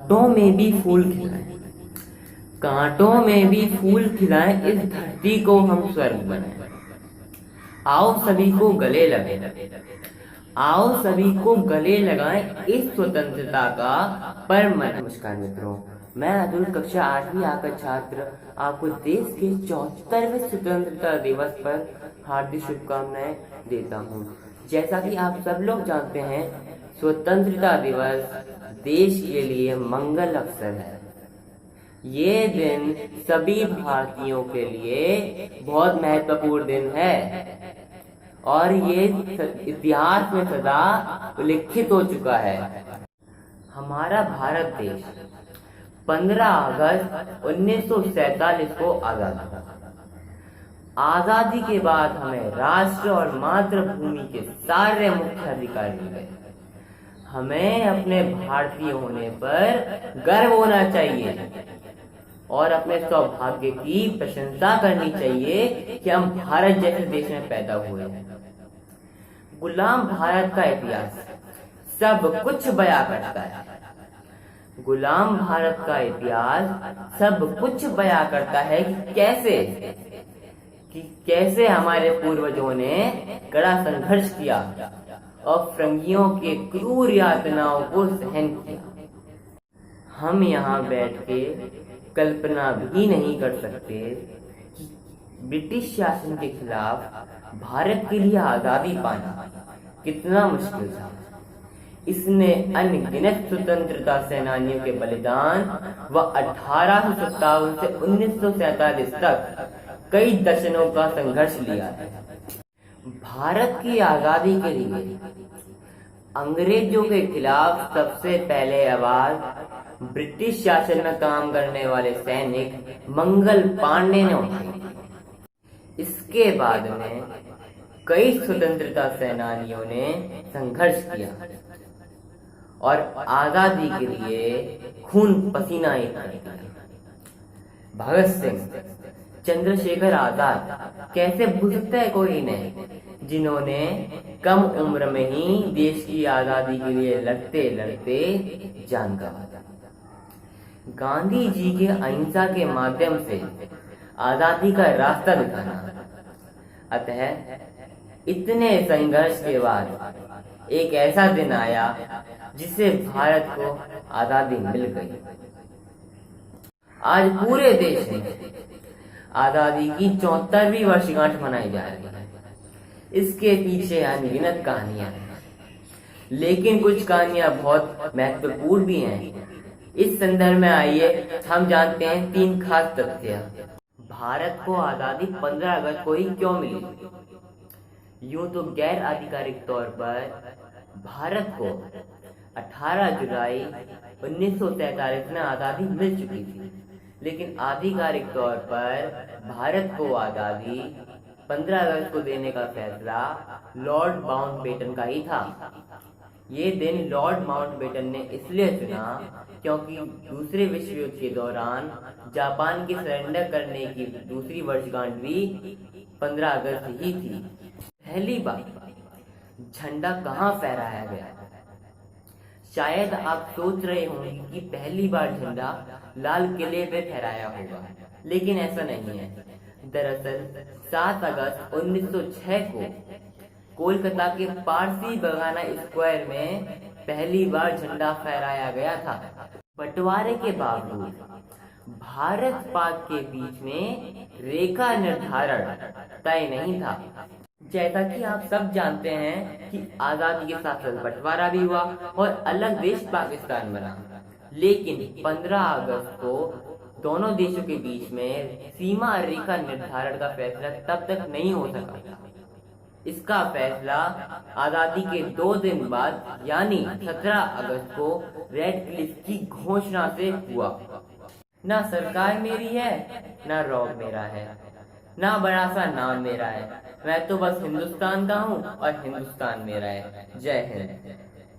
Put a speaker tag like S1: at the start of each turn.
S1: कांटों में भी फूल खिलाएं, कांटों में भी फूल खिलाएं, इस धरती को हम स्वर्ग बनाएं। आओ सभी को गले लगाएं, आओ सभी को गले लगाएं इस स्वतंत्रता का पर्व मनाएं। नमस्कार मित्रों, मैं अतुल कक्षा 8वीं आ का छात्र आपको देश के 74वें स्वतंत्रता दिवस पर हार्दिक शुभकामनाएं देता हूं। जैसा कि आप सब लोग जानते हैं, स्वतंत्रता दिवस देश के लिए मंगल अवसर है। ये दिन सभी भारतीयों के लिए बहुत महत्वपूर्ण दिन है और ये इतिहास में सदा उल्लिखित हो चुका है। हमारा भारत देश 15 अगस्त 1947 को आजाद हुआ। आजादी के बाद हमें राष्ट्र और मातृभूमि के सारे मुख्य अधिकार मिल गए। हमें अपने भारतीय होने पर गर्व होना चाहिए और अपने सौभाग्य की प्रशंसा करनी चाहिए कि हम भारत जैसे देश में पैदा हुए हैं। गुलाम भारत का इतिहास सब कुछ बयां करता है। गुलाम भारत का इतिहास सब कुछ बयां करता है कि कैसे हमारे पूर्वजों ने कड़ा संघर्ष किया और फिरंगियों के क्रूर यातनाओं को सहन किया। हम यहाँ बैठ के कल्पना भी नहीं कर सकते कि ब्रिटिश शासन के खिलाफ भारत के लिए आजादी पाना कितना मुश्किल था। इसने अनगिनत स्वतंत्रता सेनानियों के बलिदान व 1857 से 1947 तक कई दशकों का संघर्ष लिया है। भारत की आजादी के लिए अंग्रेजों के खिलाफ सबसे पहले आवाज ब्रिटिश शासन में काम करने वाले सैनिक मंगल पांडे ने उठाई। इसके बाद में कई स्वतंत्रता सेनानियों ने संघर्ष किया और आजादी के लिए खून पसीना एक किया। भगत सिंह, चंद्रशेखर आजाद, कैसे भूल सकता है कोई इन्हें, जिन्होंने कम उम्र में ही देश की आजादी के लिए लड़ते लड़ते जान गंवा। गांधी जी के अहिंसा के माध्यम से आजादी का रास्ता दिखाना। अतः इतने संघर्ष के बाद एक ऐसा दिन आया जिससे भारत को आजादी मिल गई। आज पूरे देश में आजादी की 74वीं वर्षगांठ मनाई जा रही है। इसके पीछे अनगिनत कहानियां हैं, लेकिन कुछ कहानियां बहुत महत्वपूर्ण भी हैं। इस संदर्भ में आइए हम जानते हैं 3 खास तथ्य। भारत को आजादी 15 अगस्त को ही क्यों मिली? यूं तो गैर आधिकारिक तौर पर भारत को 18 जुलाई 1947 में आजादी मिल चुकी थी, लेकिन आधिकारिक तौर पर भारत को आजादी 15 अगस्त को देने का फैसला लॉर्ड माउंटबेटन का ही था। ये दिन लॉर्ड माउंटबेटन ने इसलिए चुना क्योंकि दूसरे विश्व युद्ध के दौरान जापान की सरेंडर करने की दूसरी वर्षगांठ भी 15 अगस्त ही थी। पहली बार झंडा कहाँ फहराया गया? शायद आप सोच रहे होंगे कि पहली बार झंडा लाल किले पे फहराया होगा, लेकिन ऐसा नहीं है। दरअसल 7 अगस्त 1906 को कोलकाता के पारसी बगाना स्क्वायर में पहली बार झंडा फहराया गया था। बंटवारे के बावजूद भारत पाक के बीच में रेखा निर्धारण तय नहीं था। जैसा कि आप सब जानते हैं कि आजादी के साथ साथ बंटवारा भी हुआ और अलग देश पाकिस्तान बना, लेकिन 15 अगस्त को दोनों देशों के बीच में सीमा रेखा निर्धारण का फैसला तब तक नहीं हो सका। इसका फैसला आजादी के 2 दिन बाद यानी 17 अगस्त को रेड क्लिफ की घोषणा से हुआ। ना सरकार मेरी है, ना रॉब मेरा है, ना बड़ा सा नाम मेरा है। मैं तो बस हिंदुस्तान का हूँ और हिंदुस्तान मेरा है। जय हिंद।